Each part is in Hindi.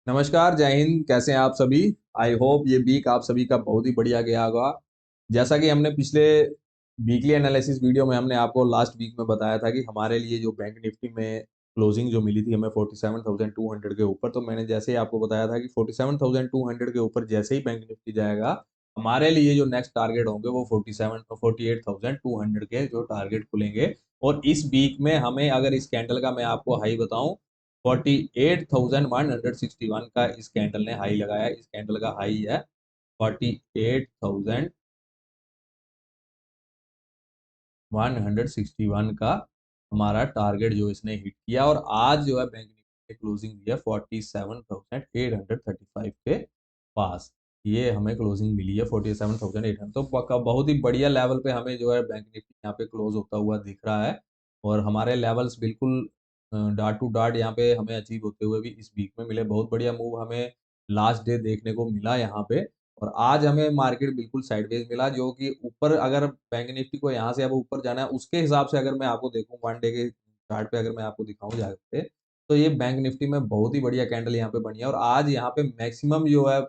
नमस्कार, जय हिंद। कैसे हैं आप सभी? आई होप ये वीक आप सभी का बहुत ही बढ़िया गया होगा। जैसा कि हमने पिछले वीकली एनालिसिस वीडियो में हमने आपको लास्ट वीक में बताया था कि हमारे लिए जो बैंक निफ्टी में क्लोजिंग जो मिली थी हमें 47,200 के ऊपर। तो मैंने जैसे ही आपको बताया था कि 47,200 के ऊपर जैसे ही बैंक निफ्टी जाएगा, हमारे लिए जो नेक्स्ट टारगेट होंगे वो 48,200 के जो टारगेट खुलेंगे। और इस वीक में हमें अगर इस कैंडल का मैं आपको हाई बताऊं, 48,161 का इस कैंडल ने हाई लगाया। इस कैंडल का हाई है 48,161 का हमारा टारगेट जो इसने हिट किया। और आज जो है बैंक निफ्टी ने क्लोजिंग दी है 47,835 के पास। ये हमें क्लोजिंग मिली है 47,800। तो बहुत ही बढ़िया लेवल पे हमें जो है बैंक निफ्टी यहाँ पे क्लोज होता हुआ दिख रहा है। और हमारे लेवल्स बिल्कुल डॉट टू डॉट यहाँ पे हमें अचीव होते हुए भी इस वीक में मिले। बहुत बढ़िया मूव हमें लास्ट डे देखने को मिला यहाँ पे। और आज हमें मार्केट बिल्कुल साइडवेज मिला, जो कि ऊपर अगर बैंक निफ्टी को यहाँ से अब ऊपर जाना है उसके हिसाब से अगर मैं आपको देखूं वन डे के चार्ट पे अगर मैं आपको दिखाऊं जाके, तो ये बैंक निफ्टी में बहुत ही बढ़िया कैंडल यहाँ पे बनी है। और आज यहाँ पे मैक्सिमम जो है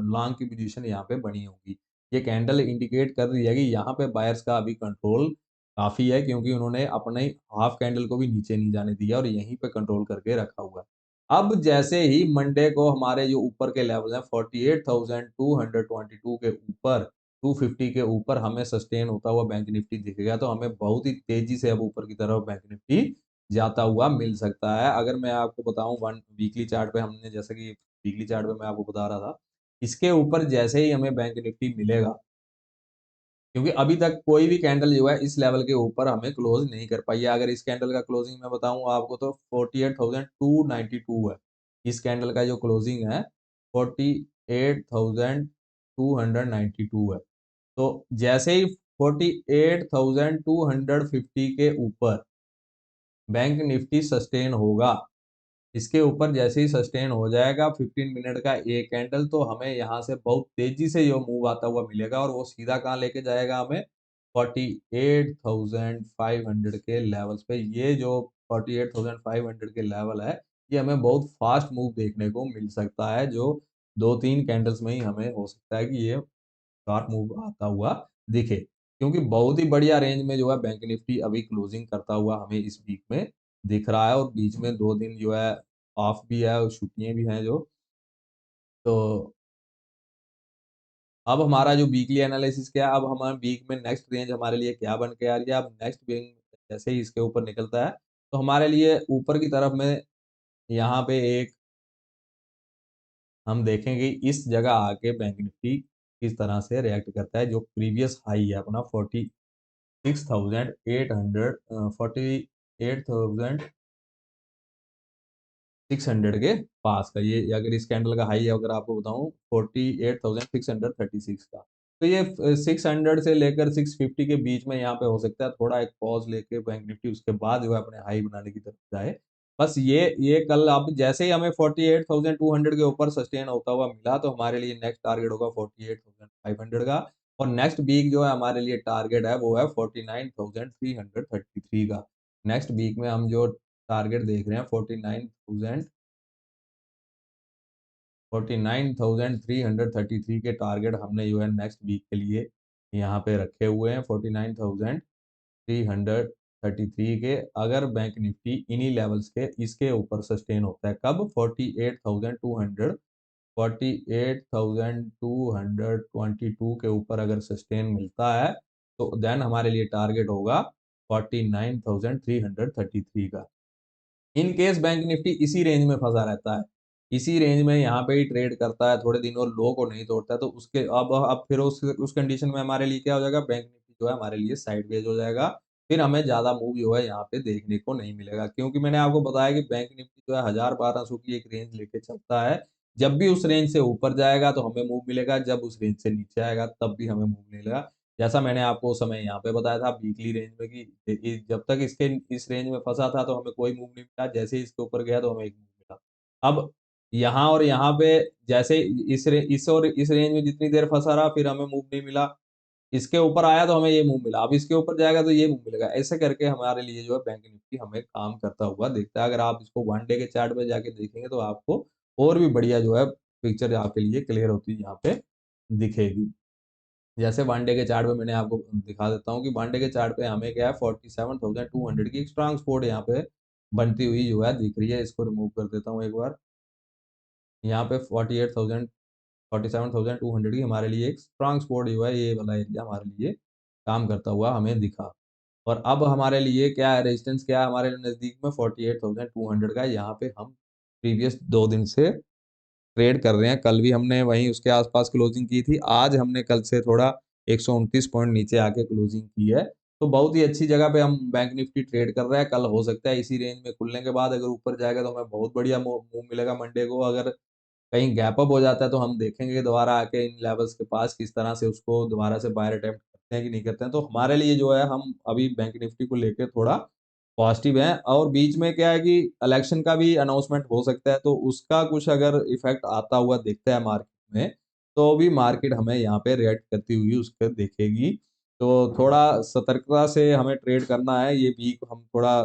लॉन्ग की पोजीशन यहाँ पे बनी होगी। ये कैंडल इंडिकेट कर रही है कि यहाँ पे बायर्स का अभी कंट्रोल काफी है, क्योंकि उन्होंने अपने हाफ कैंडल को भी नीचे नहीं जाने दिया और यहीं पे कंट्रोल करके रखा हुआ है। अब जैसे ही मंडे को हमारे जो ऊपर के लेवल हैं 48,222 के ऊपर, 250 के ऊपर हमें सस्टेन होता हुआ बैंक निफ्टी दिखेगा, तो हमें बहुत ही तेजी से अब ऊपर की तरफ बैंक निफ्टी जाता हुआ मिल सकता है। अगर मैं आपको बताऊं वन वीकली चार्ट पे, हमने जैसे कि वीकली चार्ट पे मैं आपको बता रहा था, इसके ऊपर जैसे ही हमें बैंक निफ्टी मिलेगा, क्योंकि अभी तक कोई भी कैंडल जो है इस लेवल के ऊपर हमें क्लोज नहीं कर पाई है। अगर इस कैंडल का क्लोजिंग मैं बताऊं आपको तो 48,292 है। इस कैंडल का जो क्लोजिंग है 48,292 है। तो जैसे ही 48,250 के ऊपर बैंक निफ्टी सस्टेन होगा, इसके ऊपर जैसे ही सस्टेन हो जाएगा 15 मिनट का एक कैंडल, तो हमें यहाँ से बहुत तेजी से जो मूव आता हुआ मिलेगा और वो सीधा कहाँ लेके जाएगा हमें 48,500 के लेवल्स पे। ये जो 48,500 के लेवल है, ये हमें बहुत फास्ट मूव देखने को मिल सकता है, जो 2-3 कैंडल्स में ही हमें हो सकता है कि ये शार्प मूव आता हुआ दिखे। क्योंकि बहुत ही बढ़िया रेंज में जो है बैंक निफ्टी अभी क्लोजिंग करता हुआ हमें इस वीक में दिख रहा है। और बीच में 2 दिन जो है ऑफ भी है और छुट्टियाँ भी हैं जो। तो अब हमारा जो वीकली एनालिसिस क्या है, अब हमारे वीक में नेक्स्ट रेंज हमारे लिए क्या बन के आ रही है। अब नेक्स्ट वीक जैसे ही इसके ऊपर निकलता है, तो हमारे लिए ऊपर की तरफ में यहाँ पे एक हम देखेंगे इस जगह आके बैंक निफ्टी किस तरह से रिएक्ट करता है। जो प्रीवियस हाई है अपना 46,800 48,600 के पास का, ये अगर इस कैंडल का हाई है अगर आपको बताऊं 48,636 का। तो ये 600 से लेकर 650 के बीच में यहाँ पे हो सकता है थोड़ा एक पॉज लेके बैंक निफ्टी उसके बाद जो है अपने हाई बनाने की तरफ जाए। बस ये कल अब जैसे ही हमें 48,200 के ऊपर सस्टेन होता हुआ मिला, तो हमारे लिए नेक्स्ट टारगेट होगा 48,500 का। और नेक्स्ट वीक जो है हमारे लिए टारगेट है वो है 49,333 का। नेक्स्ट वीक में हम जो टारगेट देख रहे हैं 49,333 के टारगेट हमने जो है नेक्स्ट वीक के लिए यहाँ पे रखे हुए हैं। 49,333 के अगर बैंक निफ्टी इन्हीं लेवल्स के इसके ऊपर सस्टेन होता है, कब 48,222 के ऊपर अगर सस्टेन मिलता है, तो देन हमारे लिए टारगेट होगा 49,333 का। इन केस बैंक निफ्टी इसी रेंज में फंसा रहता है, इसी रेंज में यहाँ पे ही ट्रेड करता है, थोड़े दिन और लो को नहीं तोड़ता है, तो उसके अब फिर उस कंडीशन में हमारे लिए क्या हो जाएगा, बैंक निफ्टी जो है हमारे लिए साइडवेज हो जाएगा। फिर हमें ज्यादा मूव जो है यहाँ पे देखने को नहीं मिलेगा, क्योंकि मैंने आपको बताया कि बैंक निफ्टी जो है 1,000-1,200 की एक रेंज लेके चलता है। जब भी उस रेंज से ऊपर जाएगा तो हमें मूव मिलेगा, जब उस रेंज से नीचे आएगा तब भी हमें मूव मिलेगा। जैसा मैंने आपको उस समय यहाँ पे बताया था वीकली रेंज में कि जब तक इसके इस रेंज में फंसा था तो हमें कोई मूव नहीं मिला, जैसे ही इसके ऊपर गया तो हमें एक मूव मिला। अब यहाँ और यहाँ पे जैसे इस और इस रेंज में जितनी देर फंसा रहा फिर हमें मूव नहीं मिला, इसके ऊपर आया तो हमें ये मूव मिला, अब इसके ऊपर जाएगा तो ये मूव मिलेगा। ऐसे करके हमारे लिए जो है बैंक निफ्टी हमें काम करता हुआ दिखता है। अगर आप इसको वन डे के चार्ट पे जाके देखेंगे तो आपको और भी बढ़िया जो है पिक्चर आपके लिए क्लियर होती यहाँ पे दिखेगी। जैसे वन डे के चार्ट पे मैंने आपको दिखा देता हूँ कि वन डे के चार्ट पे हमें क्या है 47,200 की एक स्ट्रांग सपोर्ट यहाँ पे बनती हुई जो है दिख रही है। इसको रिमूव कर देता हूँ एक बार। यहाँ पे 47,200 की हमारे लिए एक स्ट्रांग सपोर्ट जो है, ये वाला एरिया हमारे लिए काम करता हुआ हमें दिखा। और अब हमारे लिए क्या है, रेजिस्टेंस क्या है हमारे नज़दीक में 48,200 का। यहाँ पे हम प्रीवियस 2 दिन से ट्रेड कर रहे हैं। कल भी हमने वहीं उसके आसपास क्लोजिंग की थी। आज हमने कल से थोड़ा 129 पॉइंट नीचे आके क्लोजिंग की है। तो बहुत ही अच्छी जगह पे हम बैंक निफ्टी ट्रेड कर रहे हैं। कल हो सकता है इसी रेंज में खुलने के बाद अगर ऊपर जाएगा तो हमें बहुत बढ़िया मूव मिलेगा मंडे को। अगर कहीं गैप अप हो जाता है तो हम देखेंगे दोबारा आके इन लेवल्स के पास किस तरह से उसको दोबारा से बायर अटेम्प्ट करते हैं कि नहीं करते हैं। तो हमारे लिए जो है हम अभी बैंक निफ्टी को लेके थोड़ा पॉजिटिव हैं। और बीच में क्या है कि इलेक्शन का भी अनाउंसमेंट हो सकता है, तो उसका कुछ अगर इफेक्ट आता हुआ दिखता है मार्केट में, तो भी मार्केट हमें यहाँ पे रिएक्ट करती हुई उसको देखेगी। तो थोड़ा सतर्कता से हमें ट्रेड करना है। ये वीक हम थोड़ा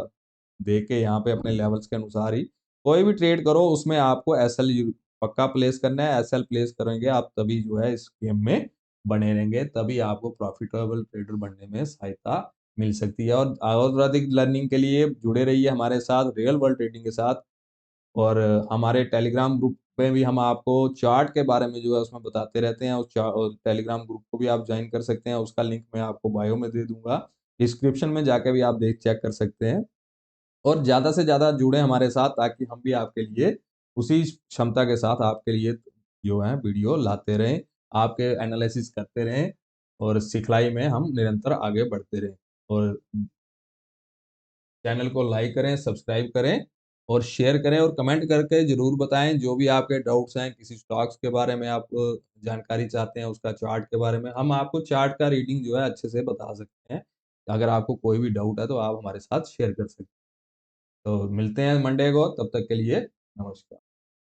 देख के यहाँ पे अपने लेवल्स के अनुसार ही कोई भी ट्रेड करो, उसमें आपको एसएल पक्का प्लेस करना है। एसएल प्लेस करेंगे आप तभी जो है इस गेम में बने रहेंगे, तभी आपको प्रॉफिटेबल ट्रेडर बनने में सहायता मिल सकती है। और अधिक लर्निंग के लिए जुड़े रहिए हमारे साथ रियल वर्ल्ड ट्रेडिंग के साथ। और हमारे टेलीग्राम ग्रुप में भी हम आपको चार्ट के बारे में जो है उसमें बताते रहते हैं। उस टेलीग्राम ग्रुप को भी आप ज्वाइन कर सकते हैं। उसका लिंक मैं आपको बायो में दे दूंगा। डिस्क्रिप्शन में जाके भी आप देख चेक कर सकते हैं। और ज़्यादा से ज़्यादा जुड़े हमारे साथ, ताकि हम भी आपके लिए उसी क्षमता के साथ आपके लिए जो है वीडियो लाते रहें, आपके एनालिसिस करते रहें और सिखलाई में हम निरंतर आगे बढ़ते रहें। और चैनल को लाइक करें, सब्सक्राइब करें और शेयर करें और कमेंट करके ज़रूर बताएं जो भी आपके डाउट्स हैं। किसी स्टॉक्स के बारे में आप जानकारी चाहते हैं, उसका चार्ट के बारे में, हम आपको चार्ट का रीडिंग जो है अच्छे से बता सकते हैं। अगर आपको कोई भी डाउट है तो आप हमारे साथ शेयर कर सकते हैं। तो मिलते हैं मंडे को, तब तक के लिए नमस्कार।